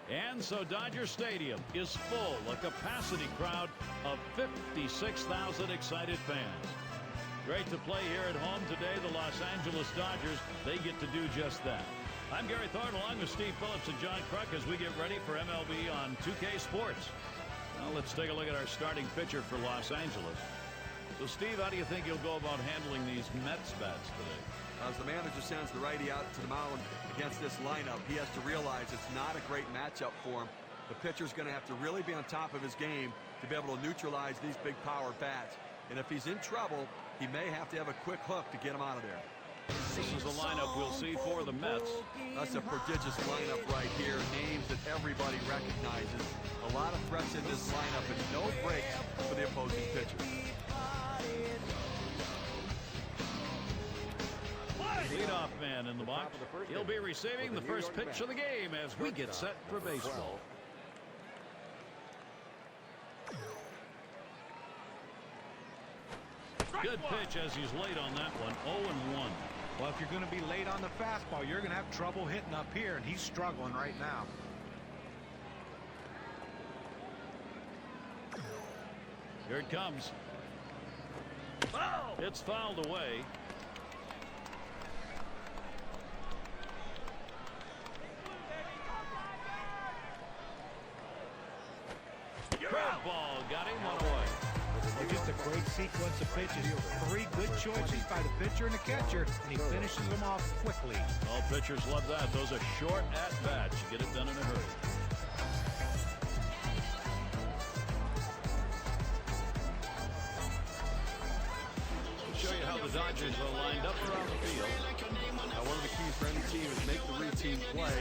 And so Dodger Stadium is full, a capacity crowd of 56,000 excited fans. Great to play here at home today. The Los Angeles Dodgers, they get to do just that. I'm Gary Thorne along with Steve Phillips and John Kruk as we get ready for MLB on 2K Sports. Well, let's take a look at our starting pitcher for Los Angeles. So, Steve, how do you think you'll go about handling these Mets bats today? As the manager sends the righty out to the mound against this lineup, he has to realize it's not a great matchup for him. The pitcher's going to have to really be on top of his game to be able to neutralize these big power bats. And if he's in trouble, he may have to have a quick hook to get him out of there. This is the lineup we'll see for the Mets. That's a prodigious lineup right here. Names that everybody recognizes. A lot of threats in this lineup and no breaks for the opposing pitcher. Leadoff man in the box. He'll be receiving the first pitch of the game as we get set for baseball. Good pitch as he's late on that one. 0-1. Well, if you're going to be late on the fastball, you're going to have trouble hitting up here, and he's struggling right now. Here it comes. It's fouled away. Curveball got him 1 away. Well, just a great sequence of pitches. 3 good choices by the pitcher and the catcher, and he finishes them off quickly. All pitchers love that. Those are short at-bats. You get it done in a hurry. We'll show you how the Dodgers are lined up around the field. One of the keys for any team is make the routine play.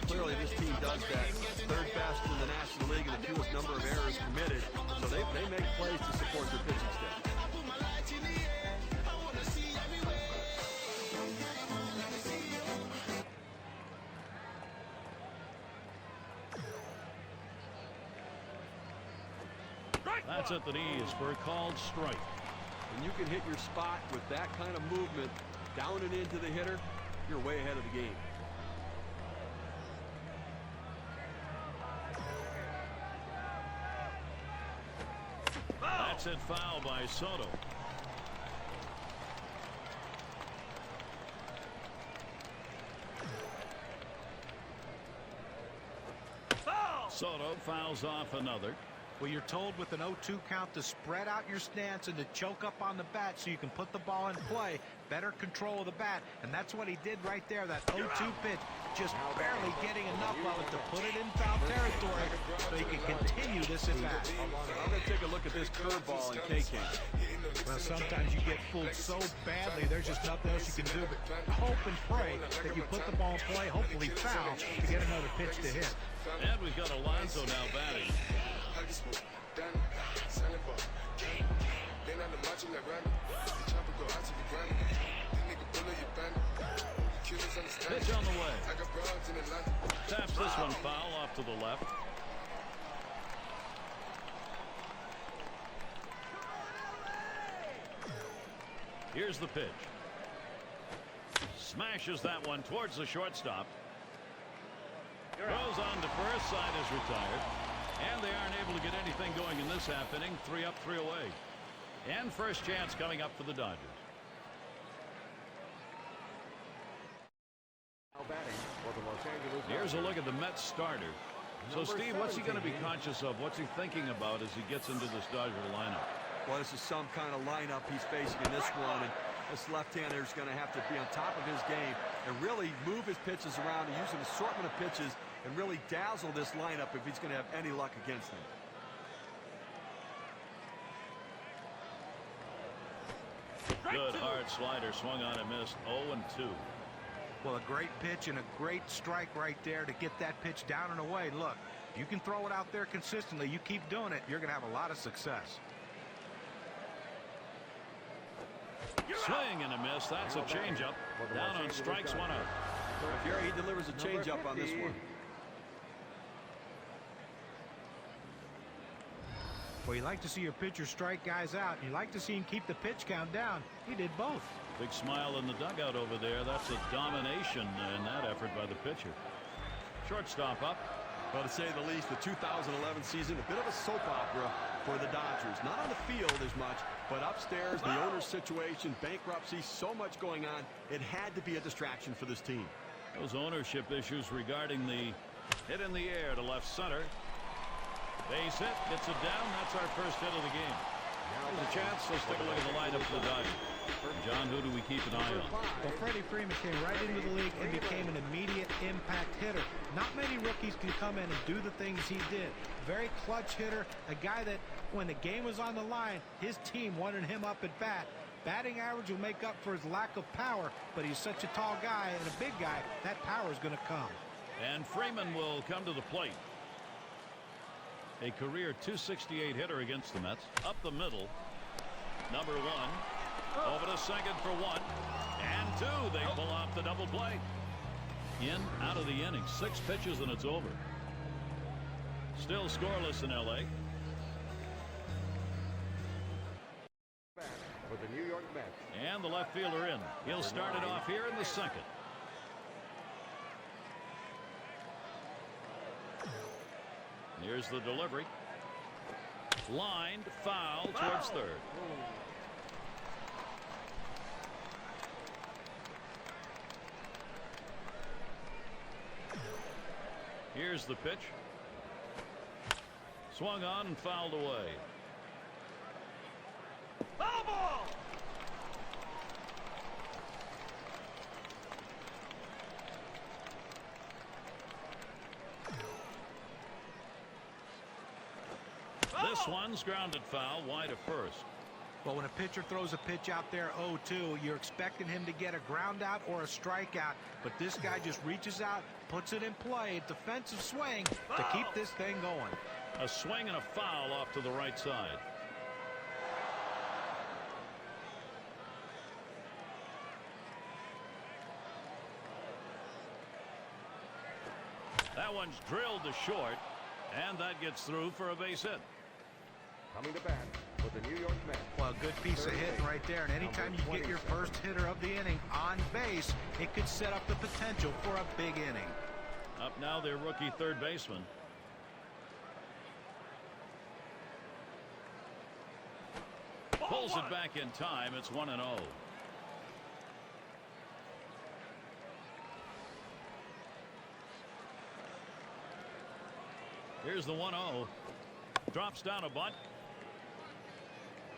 Clearly, this team does that. Third fastest in the National League and the fewest number of errors committed. So they make plays to support their pitching staff. That's at the knees for a called strike. When you can hit your spot with that kind of movement down and into the hitter, you're way ahead of the game. That's it, foul by Soto. Soto fouls off another. Well, you're told with an 0-2 count to spread out your stance and to choke up on the bat so you can put the ball in play. Better control of the bat, and that's what he did right there. That 0-2 pitch, just barely getting enough of it to put it in foul territory so he can continue this at bat. I'm going to take a look at this curveball in KK. Well, sometimes you get fooled so badly, there's just nothing else you can do but hope and pray that you put the ball in play, hopefully foul, to get another pitch to hit. And we've got Alonso now batting. Pitch on the way. Taps this one foul off to the left. Here's the pitch. Smashes that one towards the shortstop. Throws on to first. Side is retired. And they aren't able to get anything going in this half inning. 3 up, 3 away. And first chance coming up for the Dodgers. Here's a look at the Mets starter. So, Steve, what's he going to be conscious of? What's he thinking about as he gets into this Dodger lineup? Well, this is some kind of lineup he's facing in this one. And this left-hander is going to have to be on top of his game and really move his pitches around and use an assortment of pitches and really dazzle this lineup if he's going to have any luck against them. Good hard slider swung on and missed. 0-2. Well, a great pitch and a great strike right there to get that pitch down and away. Look, you can throw it out there consistently. You keep doing it, you're going to have a lot of success. Swing and a miss. That's a changeup. Down on strikes, 1 out. Gary, he delivers a changeup on this one. Well, you like to see your pitcher strike guys out. You like to see him keep the pitch count down. He did both. Big smile in the dugout over there. That's a domination in that effort by the pitcher. Shortstop up. Well, to say the least, the 2011 season, a bit of a soap opera for the Dodgers. Not on the field as much, but upstairs, the owner's situation, bankruptcy, so much going on. It had to be a distraction for this team. Those ownership issues regarding the hit in the air to left center. Base hit, gets it down. That's our first hit of the game. There's a chance. Let's take a look at the lineup for the Dodgers. John, who do we keep an eye on? Well, Freddie Freeman came right into the league and became an immediate impact hitter. Not many rookies can come in and do the things he did. Very clutch hitter, a guy that when the game was on the line, his team wanted him up at bat. Batting average will make up for his lack of power, but he's such a tall guy and a big guy, that power is going to come. And Freeman will come to the plate. A career .268 hitter against the Mets. Up the middle. Number one. Over to second for one. And two. They pull off the double play. In, out of the inning. 6 pitches and it's over. Still scoreless in L.A. For the New York Mets. And the left fielder in. He'll start it off here in the second. Here's the delivery. Lined, foul towards third. Here's the pitch. Swung on and fouled away. Foul ball! This one's grounded foul wide of first. Well, when a pitcher throws a pitch out there 0-2, you're expecting him to get a ground out or a strikeout. But this guy just reaches out, puts it in play, defensive swing to keep this thing going. A swing and a foul off to the right side. That one's drilled to short, and that gets through for a base hit. Coming to bat for the New York Mets. Well, good piece of hitting right there. And anytime you get your first hitter of the inning on base, it could set up the potential for a big inning. Up now, their rookie third baseman. Pulls it back in time. It's 1-0. Here's the 1-0. Drops down a bunt.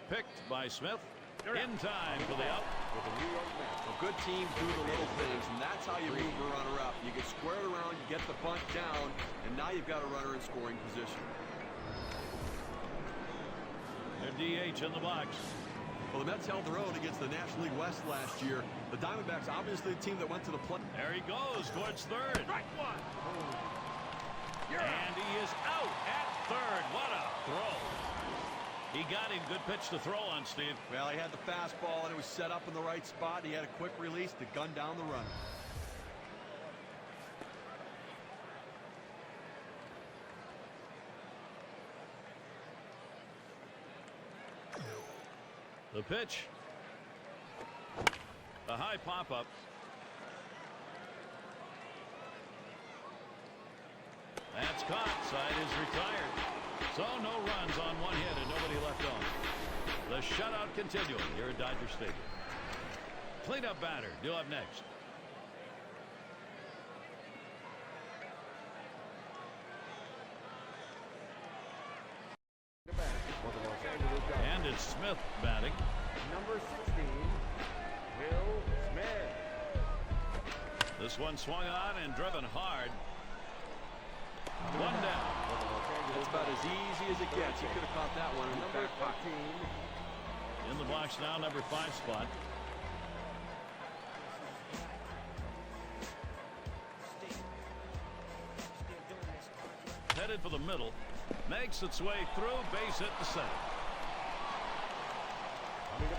Picked by Smith. In time for the out. For the New York Mets. Well, good teams do the little things, and that's how you move a runner up. You get squared around, you get the bunt down, and now you've got a runner in scoring position. Their DH in the box. Well, the Mets held their own against the National League West last year. The Diamondbacks, obviously the team that went to the play. There he goes towards third. Strike one. And he is out at third. What a throw. He got him. Good pitch to throw on, Steve. Well, he had the fastball, and it was set up in the right spot. He had a quick release to gun down the runner. The pitch. A high pop-up. That's caught. Side is retired. So no runs on one hit and nobody left on. The shutout continuing here at Dodger Stadium. Cleanup batter due up next. And it's Smith batting. Number 16, Will Smith. This one swung on and driven hard. One down. That's about as easy as it gets. He could have caught that one in the back pocket. In the box now, number 5 spot. Headed for the middle. Makes its way through. Base hit to center.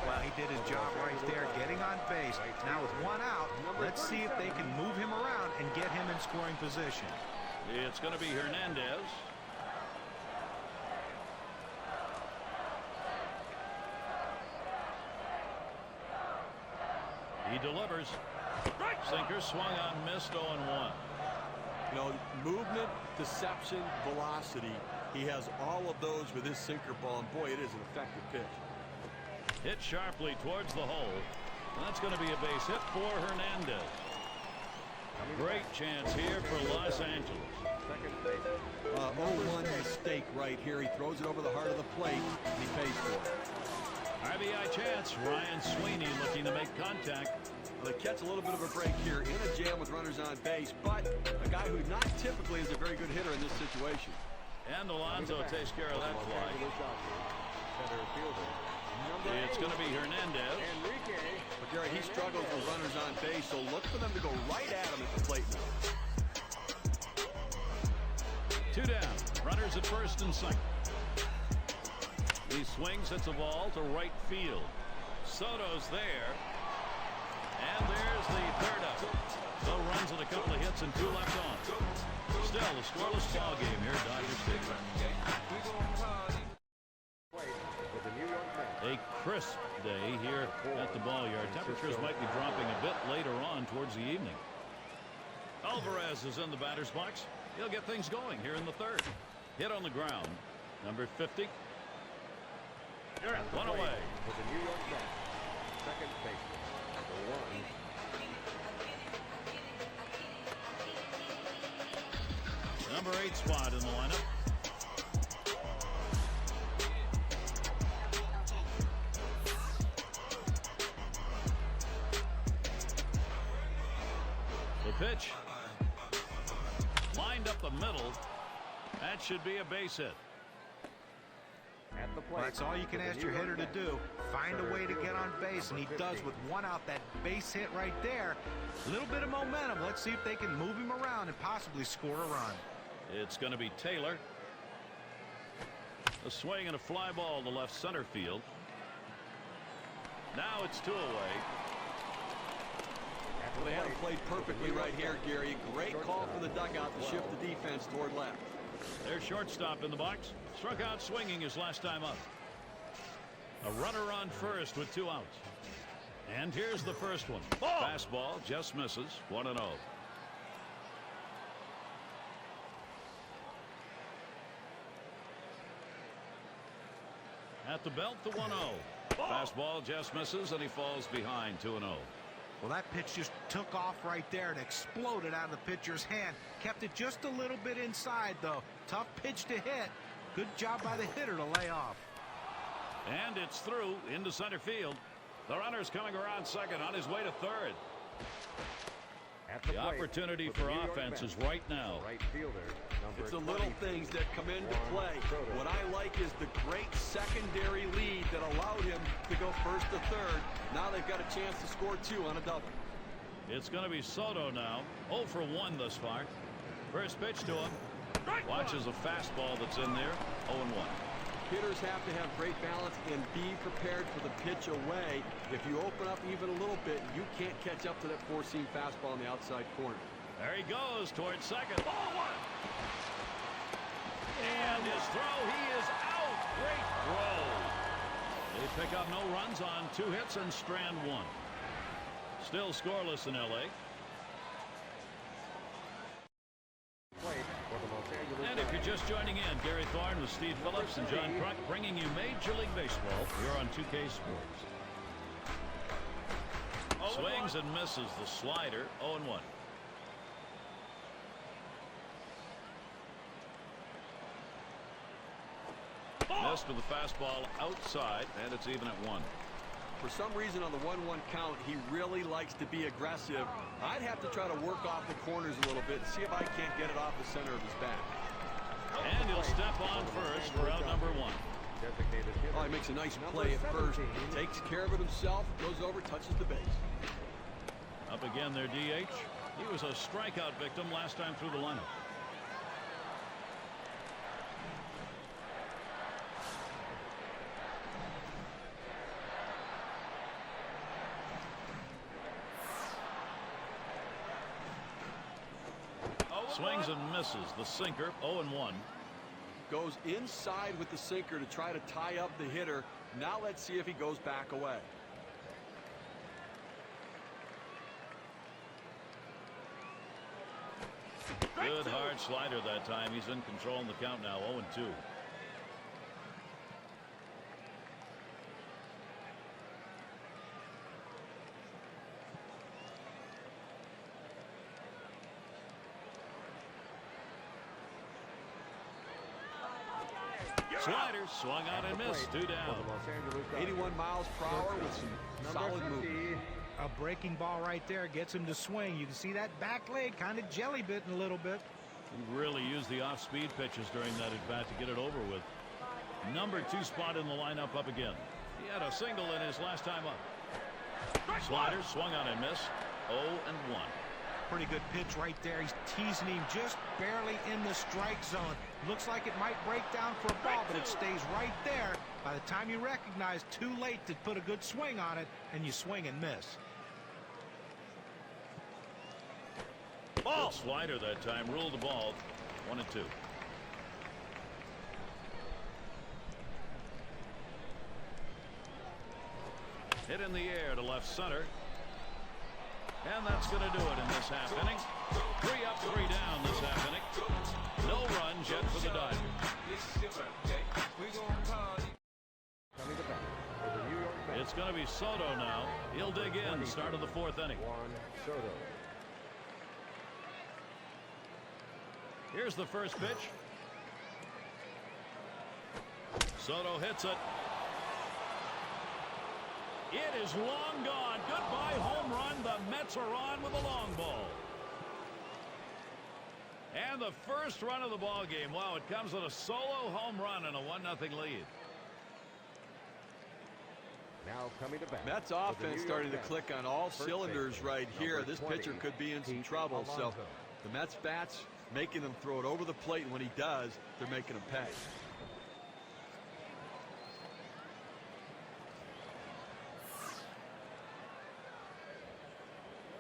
Well, he did his job right there, getting on base. Now with one out, let's see if they can move him around and get him in scoring position. It's going to be Hernandez. He delivers. Sinker swung on, missed. 0-1. You know, movement, deception, velocity. He has all of those with his sinker ball, and boy, it is an effective pitch. Hit sharply towards the hole. That's going to be a base hit for Hernandez. Great chance here for Los Angeles. 0-1 mistake right here. He throws it over the heart of the plate, and he pays for it. RBI chance. Ryan Sweeney looking to make contact. They catch a little bit of a break here in a jam with runners on base, but a guy who not typically is a very good hitter in this situation. And Alonso takes care of that fly. It's going to be Hernandez. But Gary, he struggles with runners on base, so look for them to go right at him at the plate now. 2 down. Runners at first and second. He swings, hits a ball to right field. Soto's there. And there's the third out. So runs with a couple of hits and 2 left on. Still a scoreless ball game here at Dodger Stadium. A crisp day here at the ball yard. Temperatures might be dropping a bit later on towards the evening. Alvarez is in the batter's box. He'll get things going here in the third. Hit on the ground. Number 50. One away. For the New York Mets, second baseman, number 1. Number 8 spot in the lineup. The pitch. Lined up the middle. That should be a base hit. At the plate. Well, that's all you can ask your hitter to do. Find a way to get on base, and he does with 1 out. That base hit right there. A little bit of momentum. Let's see if they can move him around and possibly score a run. It's going to be Taylor. A swing and a fly ball to left center field. Now it's 2 away. Well, they had him played perfectly right here, Gary. Great call from the dugout to shift the defense toward left. Their shortstop in the box. Struck out swinging his last time up. A runner on first with 2 outs. And here's the first one. Fastball just misses. 1-0. At the belt, the 1-0. Fastball just misses, and he falls behind 2-0. Well, that pitch just took off right there and exploded out of the pitcher's hand. Kept it just a little bit inside, though. Tough pitch to hit. Good job by the hitter to lay off. And it's through into center field. The runner's coming around second on his way to third. The opportunity for offense is right now. Right fielder, It's the little things that come into play. What I like is the great secondary lead that allowed him to go first to third. Now they've got a chance to score 2 on a double. It's going to be Soto now. 0 for 1 thus far. First pitch to him. Watches a fastball that's in there. 0-1. Hitters have to have great balance and be prepared for the pitch away. If you open up even a little bit, you can't catch up to that 4-seam fastball in the outside corner. There he goes towards second. Ball 1. And his throw, he is out. Great throw. They pick up no runs on 2 hits and strand 1. Still scoreless in L.A. And if you're just joining in, Gary Thorne with Steve Phillips and John Kruk bringing you Major League Baseball here on 2K Sports. Swings and misses the slider. 0-1. Missed with the fastball outside, and it's even at 1. For some reason on the 1-1 count, he really likes to be aggressive. I'd have to try to work off the corners a little bit and see if I can't get it off the center of his bat. And he'll step on first for out number 1. Oh, he makes a nice play at first. Takes care of it himself, goes over, touches the base. Up again their DH. He was a strikeout victim last time through the lineup. Swings and misses the sinker. 0-1. Goes inside with the sinker to try to tie up the hitter. Now let's see if he goes back away. Good hard slider that time. He's in control in the count now. 0-2. Slider swung out and missed. 2 down. 81 miles per hour with some solid movement. A breaking ball right there gets him to swing. You can see that back leg kind of jelly bitten a little bit. He really used the off-speed pitches during that at-bat to get it over with. Number 2 spot in the lineup up again. He had a single in his last time up. Slider swung out and missed. 0-1. Pretty good pitch right there. He's teasing him just barely in the strike zone. Looks like it might break down for a ball, but it stays right there. By the time you recognize, too late to put a good swing on it, and you swing and miss. Ball. Slider that time ruled the ball. 1-2. Hit in the air to left center. And that's going to do it in this half inning. 3 up, 3 down this half inning. No runs yet for the Dodgers. It's going to be Soto now. He'll dig in. Start of the 4th inning. Here's the first pitch. Soto hits it. It is long gone. Goodbye home run. The Mets are on with a long ball. And the first run of the ball game. Wow, it comes with a solo home run and a 1-0 lead. Now coming to bat. Mets offense starting to click on all cylinders right here. This pitcher could be in some trouble. So the Mets bats making them throw it over the plate, and when he does, they're making him pay.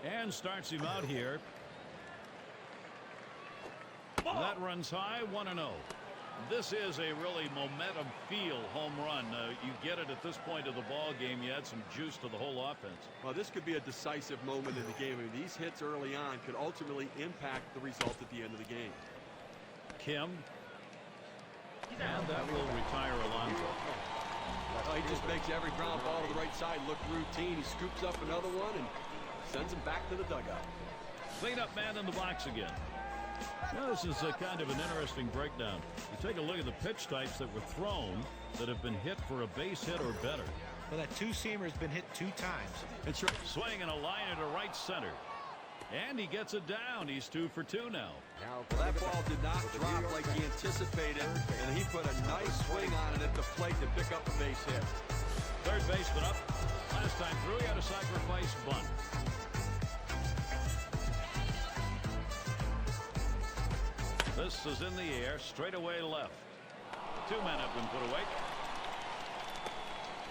And starts him out here. That runs high. 1-0. This is a really momentum feel home run. You get it at this point of the ball game. You add some juice to the whole offense. Well, this could be a decisive moment in the game. I mean, these hits early on could ultimately impact the result at the end of the game. Kim. And that will retire Alonso. Well, he just makes every ground ball to the right side look routine. He scoops up another one and sends him back to the dugout. Cleanup man in the box again. Now, this is a kind of an interesting breakdown. You take a look at the pitch types that were thrown that have been hit for a base hit or better. Well, that two-seamer has been hit 2 times. It's right. Swing and a liner to right center. And he gets it down. He's 2 for 2 now. Well, that ball did not drop like he anticipated, and he put a nice swing on it at the plate to pick up a base hit. Third baseman up. Last time through, he had a sacrifice bunt. This is in the air, straight away left. 2 men have been put away.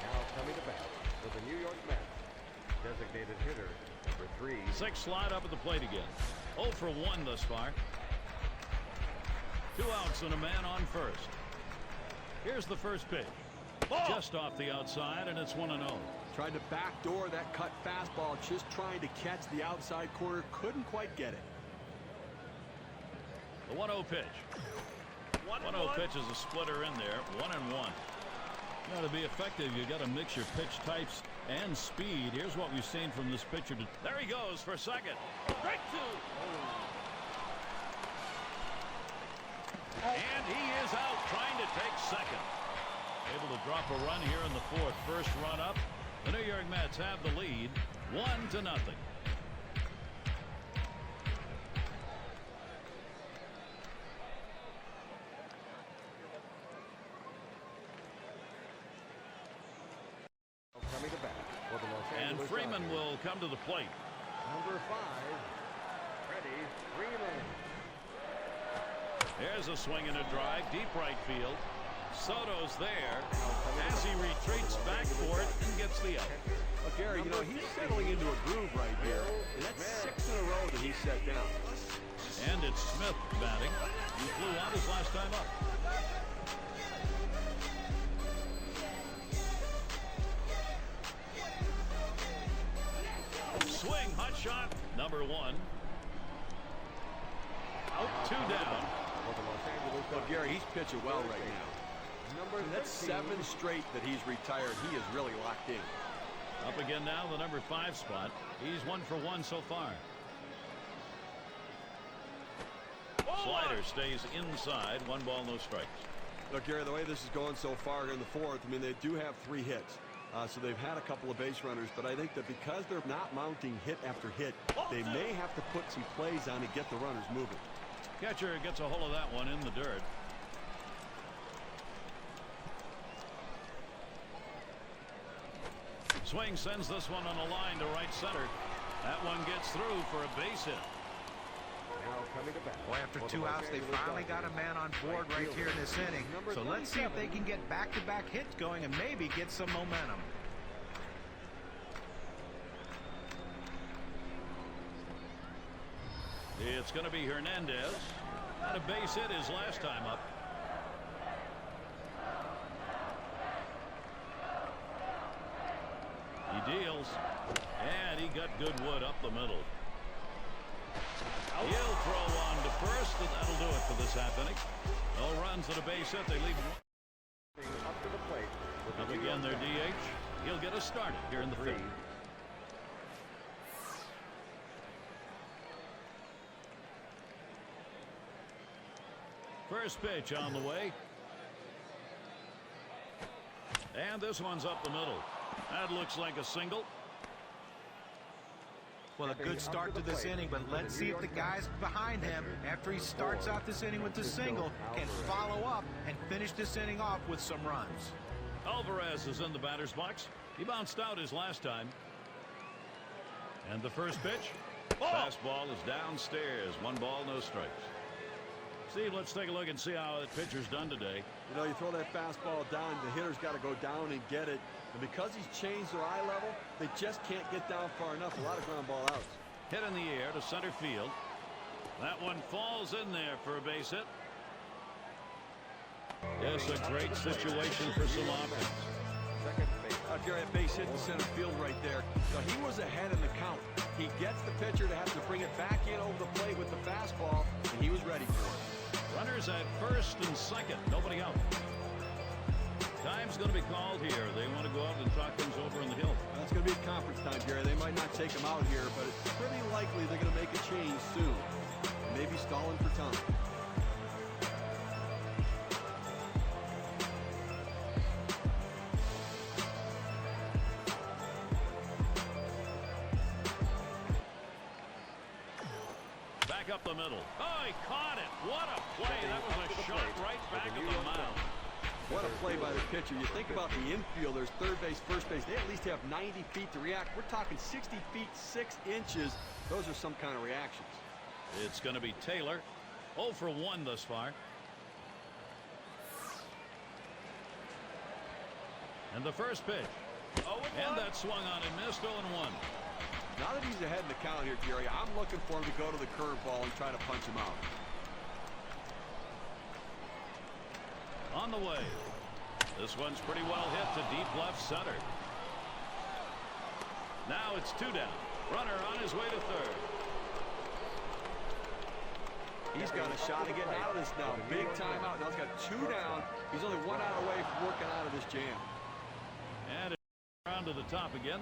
Now coming to bat for the New York Mets, designated hitter number 3. 6 slide up at the plate again. 0 for 1 thus far. 2 outs and a man on first. Here's the first pitch. Just off the outside, and it's 1-0. Tried to backdoor that cut fastball, just trying to catch the outside corner. Couldn't quite get it. The 1-0 pitch. 1-0 pitch is a splitter in there. 1-1. Now, to be effective, you got to mix your pitch types and speed. Here's what we've seen from this pitcher. There he goes for second. Strike 2. And he is out trying to take second. Able to drop a run here in the 4th. First run up. The New York Mets have the lead. 1-0. Coming to bat for the Los And Angeles Freeman Dodgers. will come to the plate. Number 5, Freddie Freeman. There's a swing and a drive, deep right field. Soto's there as he retreats back for it and gets the out. Well, Gary, you know, he's settling into a groove right here. And that's 6 in a row that he's set down. And it's Smith batting. He flew out his last time up. Swing, hot shot, number 1. 2 down. For the Los Angeles Well, Dodgers. Gary, he's pitching well right now. Number That's 13. 7 straight that he's retired. He is really locked in. Up again now, the number 5 spot. He's 1 for 1 so far. Slider stays inside. 1 ball, no strikes. Look, Gary, the way this is going so far in the 4th, I mean, they do have 3 hits. So they've had a couple of base runners, but I think that because they're not mounting hit after hit, they may have to put some plays on to get the runners moving. Catcher gets a hold of that one in the dirt. Swing sends this one on a line to right center. That one gets through for a base hit. Now coming to bat. Boy, after For the 2 Los outs, they Angeles finally got a Dodgers. man on board right here in this inning. Number So let's see if 27. they can get back-to-back hits going and maybe get some momentum. It's going to be Hernandez. Had a base hit his last time up. He deals, and he got good wood up the middle. He'll throw on to first, and that'll do it for this half inning. No runs and a base hit. They leave Up to the plate. With the up New again. York Their Mets. DH. He'll get us started here in the 5th. First pitch on the way. And this one's up the middle. That looks like a single. Well, a good start to this inning, but let's see if the guys behind him, after he starts out this inning with the single, can follow up and finish this inning off with some runs. Alvarez is in the batter's box. He bounced out his last time. And the first pitch. Fastball is downstairs. 1 ball, no strikes. Steve, let's take a look and see how the pitcher's done today. You know, you throw that fastball down, the hitter's got to go down and get it. And because he's changed their eye level, they just can't get down far enough. A lot of ground ball outs. Hit in the air to center field. That one falls in there for a base hit. Yes, a great situation for some offense. Second base. Gary, a base hit to center field right there. So he was ahead in the count. He gets the pitcher to have to bring it back in over the plate with the fastball, and he was ready for it. Runners at first and second. Nobody out. Time's going to be called here. They want to go out and talk things over in the hill. It's going to be a conference time, Gary. They might not take him out here, but it's pretty likely they're going to make a change soon. Maybe stalling for time. Back up the middle. Oh, he caught it. What a play. That was a shot right back of the mound. What a play by the pitcher. You think about the infielders, third base, first base, they at least have 90 feet to react. We're talking 60 feet, 6 inches. Those are some kind of reactions. It's going to be Taylor. 0 for 1 thus far. And the first pitch. And that swung on and missed. 0 and 1. Now that he's ahead in the count here, Jerry, I'm looking for him to go to the curveball and try to punch him out. On the way. This one's pretty well hit to deep left center. Now it's 2 down. Runner on his way to third. He's got a shot to get out of this now. Big time out. Now he's got 2 down. He's only 1 out away from working out of this jam. And it's around to the top again.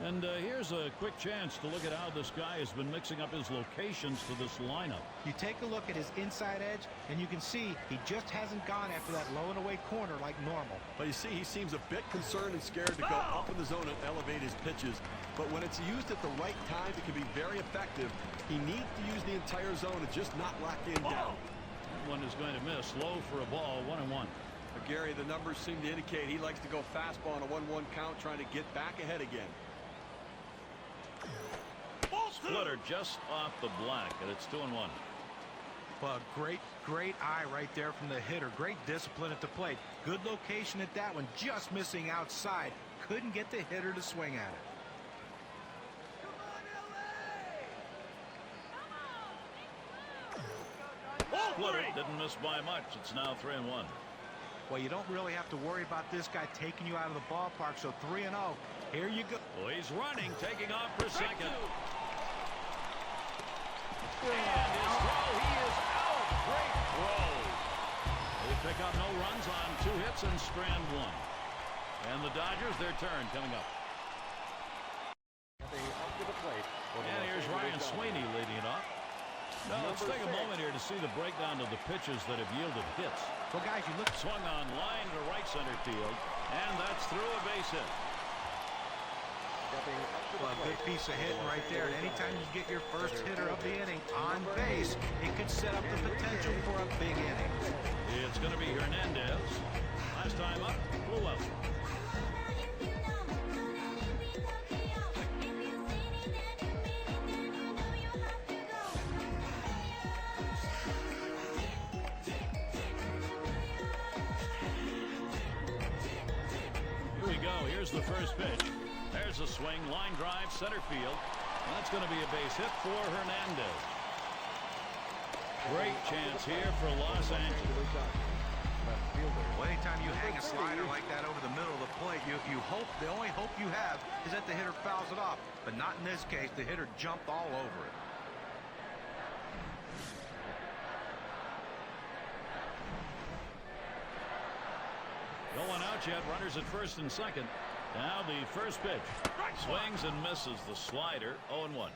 And here's a quick chance to look at how this guy has been mixing up his locations to this lineup. You take a look at his inside edge, and you can see he just hasn't gone after that low and away corner like normal. But you see, he seems a bit concerned and scared to go up in the zone and elevate his pitches. But when it's used at the right time, it can be very effective. He needs to use the entire zone and just not lock in down. That one is going to miss. Low for a ball. 1 and 1. But Gary, the numbers seem to indicate he likes to go fastball on a 1-1 count, trying to get back ahead again. Splitter just off the black, and it's 2 and 1. Well, great eye right there from the hitter. Great discipline at the plate. Good location at that one. Just missing outside. Couldn't get the hitter to swing at it. Splitter didn't miss by much. It's now 3 and 1. Well, you don't really have to worry about this guy taking you out of the ballpark. So 3-0. Here you go. Oh, he's running, taking off for second. And his throw, he is great throw. They pick up no runs on 2 hits and strand 1. And the Dodgers, their turn coming up. Up to the plate. And here's Ryan Sweeney leading it off. Now let's take a moment here to see the breakdown of the pitches that have yielded hits. Well, guys, you look. Swung on line to right center field, and that's through a base hit. Well, a big piece of hitting right there. And anytime you get your first hitter of the inning on base, it could set up the potential for a big inning. It's going to be Hernandez. Last time up, blew out. Here we go. Here's the first pitch. There's a swing, line drive, center field. That's going to be a base hit for Hernandez. Great chance here for Los Angeles. Well, anytime you hang a slider like that over the middle of the plate, you hope, the only hope you have is that the hitter fouls it off. But not in this case. The hitter jumped all over it. No one out yet. Runners at first and second. Now the first pitch. Swings and misses the slider. 0-1.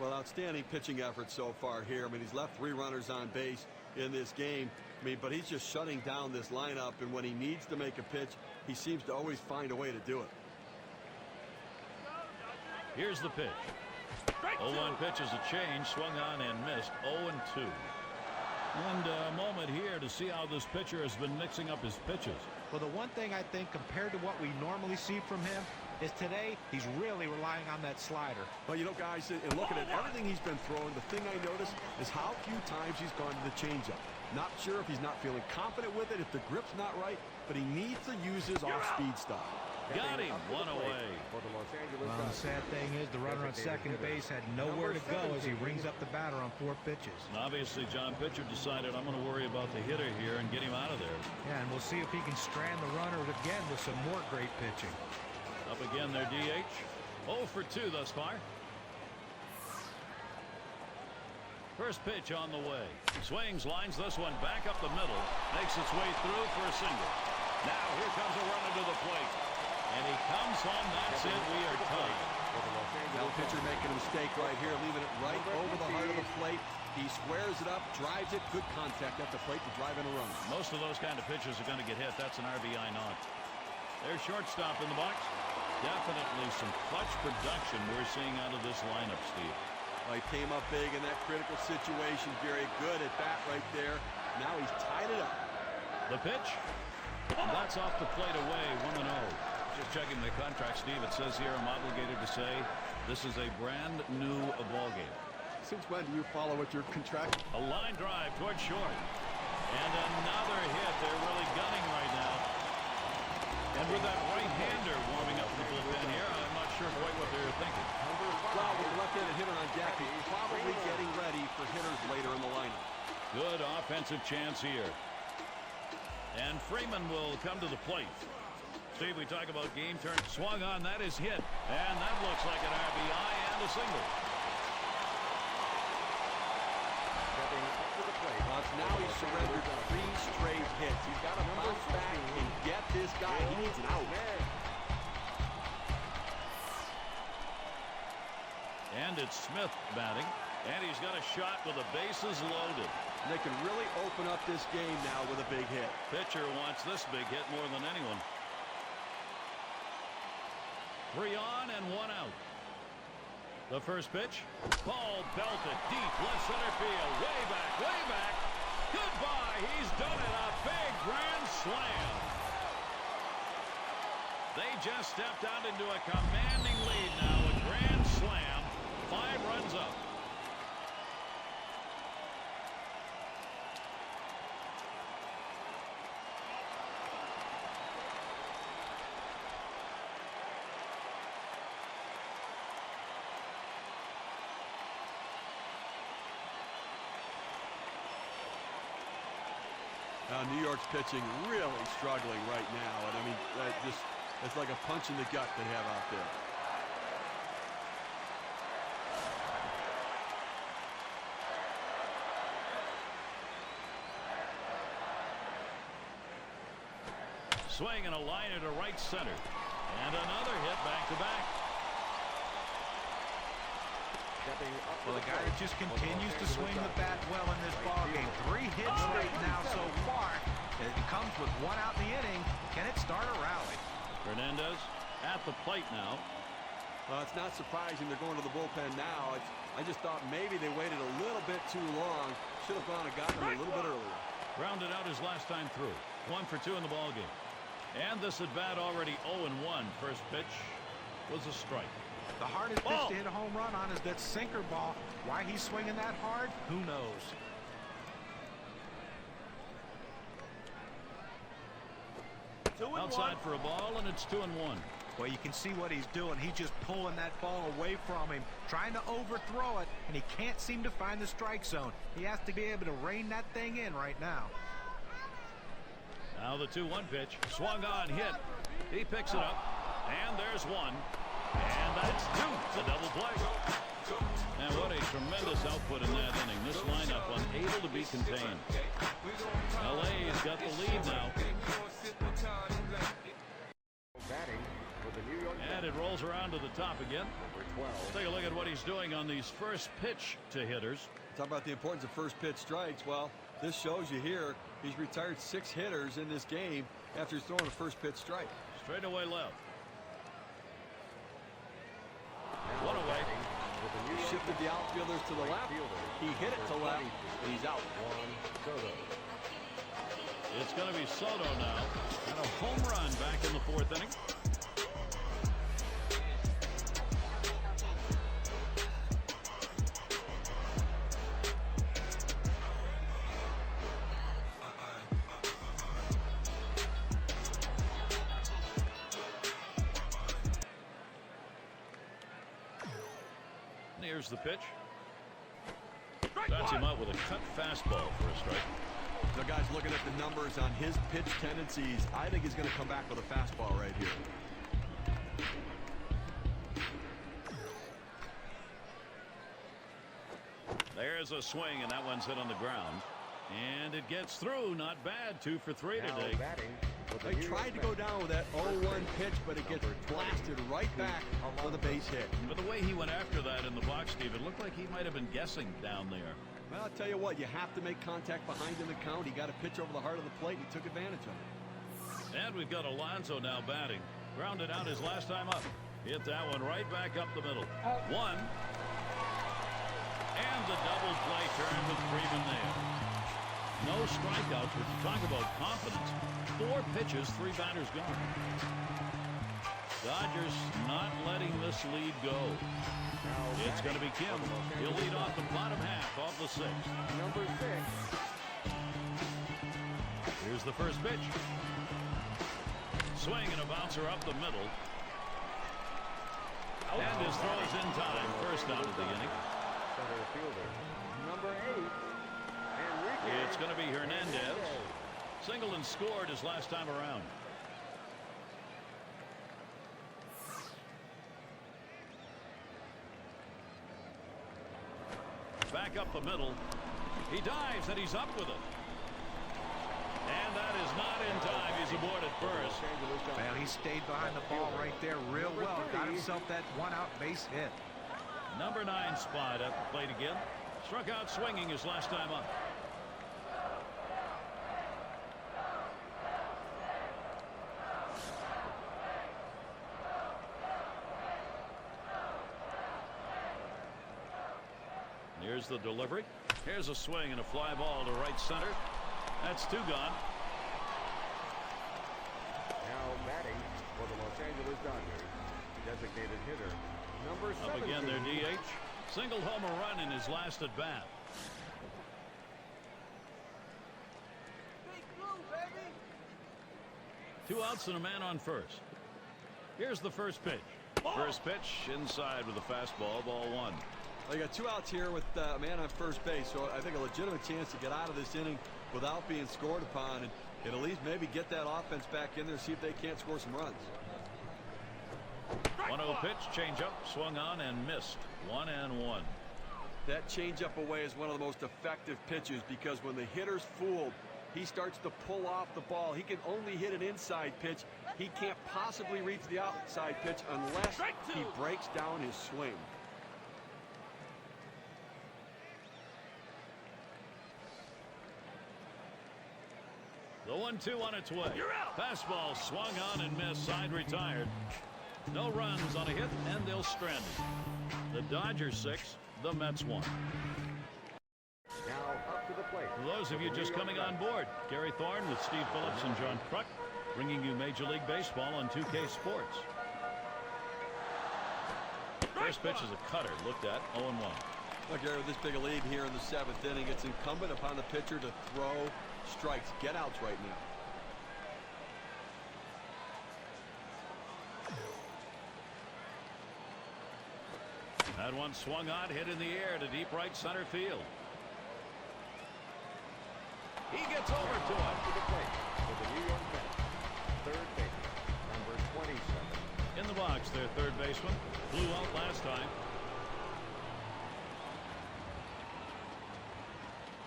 Well, outstanding pitching effort so far here. I mean, he's left 3 runners on base in this game. I mean, but he's just shutting down this lineup, and when he needs to make a pitch, he seems to always find a way to do it. Here's the pitch. 0-1 pitch is a change. Swung on and missed. 0-2. And a moment here to see how this pitcher has been mixing up his pitches. Well, the one thing I think compared to what we normally see from him is today he's really relying on that slider. Well, you know, guys, and looking at everything he's been throwing, the thing I notice is how few times he's gone to the changeup. Not sure if he's not feeling confident with it, if the grip's not right, but he needs to use his off-speed stuff. Got him. 1 away. Well, the sad thing is the runner on second base had nowhere to go as he rings up the batter on 4 pitches. And obviously, John Pitcher decided I'm going to worry about the hitter here and get him out of there. Yeah, and we'll see if he can strand the runner again with some more great pitching. Up again their DH. 0 for 2 thus far. First pitch on the way. Swings, lines this one back up the middle. Makes its way through for a single. Now here comes a runner to the plate. And he comes home. That's it. We are tied. Now pitcher making a mistake right here, leaving it right over the heart of the plate. He squares it up, drives it, good contact at the plate to drive in a run. Most of those kind of pitches are going to get hit. That's an RBI not. There's shortstop in the box. Definitely some clutch production we're seeing out of this lineup, Steve. Well, he came up big in that critical situation. Very good at bat right there. Now he's tied it up. The pitch. That's off the plate away. 1-0. Just checking the contract, Steve. It says here I'm obligated to say this is a brand new ball game. Since when do you follow with your contract? A line drive towards short. And another hit. They're really gunning right now. And with that right-hander warming up in the bullpen here, I'm not sure quite what they're thinking. Well, with the left-handed hitter on deck, he's probably getting ready for hitters later in the lineup. Good offensive chance here. And Freeman will come to the plate. Steve, we talk about game turn. Swung on, that is hit. And that looks like an RBI and a single. Well, now he's surrendered 3 straight hits. He's got to bounce back and get this guy. He needs an out. And it's Smith batting. And he's got a shot with the bases loaded. And they can really open up this game now with a big hit. Pitcher wants this big hit more than anyone. 3 on and 1 out. The first pitch. Ball belted deep left center field. Way back, way back. Goodbye. He's done it. A big grand slam. They just stepped out into a commanding lead now. A grand slam. 5 runs up. New York's pitching really struggling right now. And I mean, it's like a punch in the gut they have out there. Swing and a liner to right center. And another hit back to back. Well, the guy that just continues to swing the bat well in this ball game. 3 hits right now so far. It comes with 1 out in the inning. Can it start a rally? Hernandez at the plate now. Well, it's not surprising they're going to the bullpen now. I just thought maybe they waited a little bit too long. Should have gone and gotten them a little bit earlier. Rounded out his last time through. 1 for 2 in the ball game. And this at bat already 0-1. First pitch was a strike. The hardest pitch to hit a home run on is that sinker ball. Why he's swinging that hard, who knows? Outside for a ball, and it's 2-1. Well, you can see what he's doing. He's just pulling that ball away from him, trying to overthrow it, and he can't seem to find the strike zone. He has to be able to rein that thing in right now. Now the 2-1 pitch. Swung on, hit. He picks it up, and there's 1. And that's 2. It's a double play. And what a tremendous output in that inning. This lineup unable to be contained. LA's got the lead now. And it rolls around to the top again. Let's take a look at what he's doing on these first pitch to hitters. Talk about the importance of first pitch strikes. Well, this shows you here he's retired 6 hitters in this game after he's throwing a first pitch strike. Straight away left. 1 away. Shifted the outfielders to the left. He hit it to left, and he's out. It's going to be Soto now. And a home run back in the 4th inning. Here's the pitch. Bats him out with a cut fastball for a strike. Now, guys, looking at the numbers on his pitch tendencies, I think he's going to come back with a fastball right here. There's a swing, and that one's hit on the ground. And it gets through. Not bad. 2 for 3 today. They tried to go down with that 0-1 pitch, but it gets blasted right back for the base hit. But the way he went after that in the box, Steve, it looked like he might have been guessing down there. Well, I'll tell you what, you have to make contact behind in the count. He got a pitch over the heart of the plate, and he took advantage of it. And we've got Alonso now batting. Grounded out his last time up. Hit that one right back up the middle. 1. And the double play turn with Freeman there. No strikeouts, but you talk about confidence. 4 pitches, 3 batters gone. Dodgers not letting this lead go. It's going to be Kim. He'll lead off the bottom half of the 6th. Number 6. Here's the first pitch. Swing and a bouncer up the middle. And his throw is in time. First out of the inning. Center fielder. Number 8. It's going to be Hernandez. Singled and scored his last time around. Back up the middle. He dives and he's up with it. And that is not in time. He's aboard at first. Well, he stayed behind the ball right there real well. Got himself that 1-out base hit. Number 9 spot at the plate again. Struck out swinging his last time up. Here's the delivery. Here's a swing and a fly ball to right center. That's 2 gone. Now batting for the Los Angeles Dodgers. Designated hitter. Number 17. Up again, their DH. Singled home a run in his last at bat. Big blue, baby. 2 outs and a man on first. Here's the first pitch. First pitch inside with a fastball. Ball 1. Well, you got 2 outs here with a man on first base, so I think a legitimate chance to get out of this inning without being scored upon, and at least maybe get that offense back in there, see if they can't score some runs. 1-0 pitch, changeup, swung on and missed. 1-1. That changeup away is one of the most effective pitches because when the hitter's fooled, he starts to pull off the ball. He can only hit an inside pitch. He can't possibly reach the outside pitch unless he breaks down his swing. The 1-2 on its way. Fastball swung on and missed. Side retired. No runs on a hit, and they'll strand it. The Dodgers 6, the Mets 1. Now up to the plate. For those of you just coming on board, Gary Thorne with Steve Phillips and John Kruk bringing you Major League Baseball on 2K Sports. First pitch is a cutter, looked at 0-1. Look, Gary, with this big a lead here in the 7th inning, it's incumbent upon the pitcher to throw strikes, get outs right now. That one swung on, hit in the air to deep right center field. He gets over to him. To the plate for the New York Mets. Third baseman, number 27. In the box, their third baseman. Blew out last time.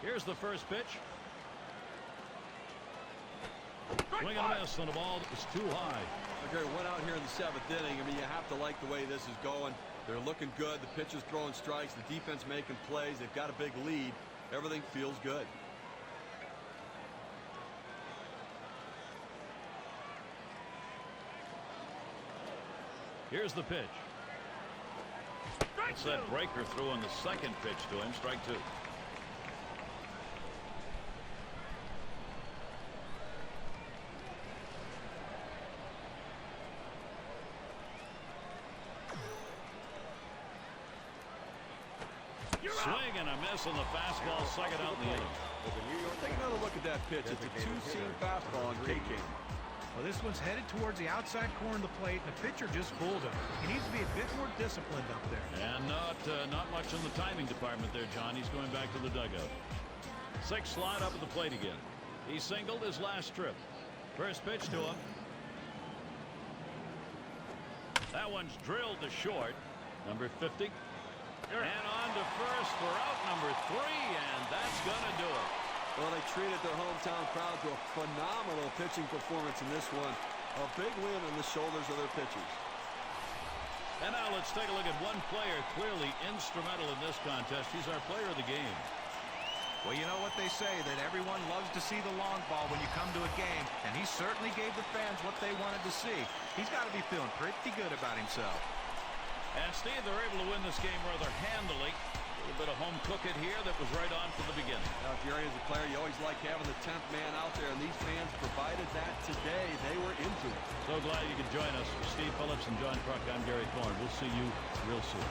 Here's the first pitch. Swing and a miss on a ball that was too high. Okay, went out here in the 7th inning. I mean, you have to like the way this is going. They're looking good. The pitcher's throwing strikes. The defense making plays. They've got a big lead. Everything feels good. Here's the pitch. It's that breaker threw on the second pitch to him. Strike 2. Swing and a miss on the fastball, second out in the inning. Take another look at that pitch. It's a two-seam fastball on K-King. Well, this one's headed towards the outside corner of the plate, and the pitcher just fooled him. He needs to be a bit more disciplined up there. And not much in the timing department there, John. He's going back to the dugout. 6 slide up at the plate again. He singled his last trip. First pitch to him. That one's drilled to short. Number 50. And on to first for out number 3, and that's going to do it. Well, they treated their hometown crowd to a phenomenal pitching performance in this one. A big win on the shoulders of their pitchers. And now let's take a look at one player clearly instrumental in this contest. He's our player of the game. Well, you know what they say, that everyone loves to see the long ball when you come to a game, and he certainly gave the fans what they wanted to see. He's got to be feeling pretty good about himself. And Steve, they're able to win this game rather handily. A little bit of home cooking here that was right on from the beginning. Now, Gary, as a player, you always like having the 10th man out there, and these fans provided that today. They were into it. So glad you could join us. For Steve Phillips and John Kruk, I'm Gary Thorne. We'll see you real soon.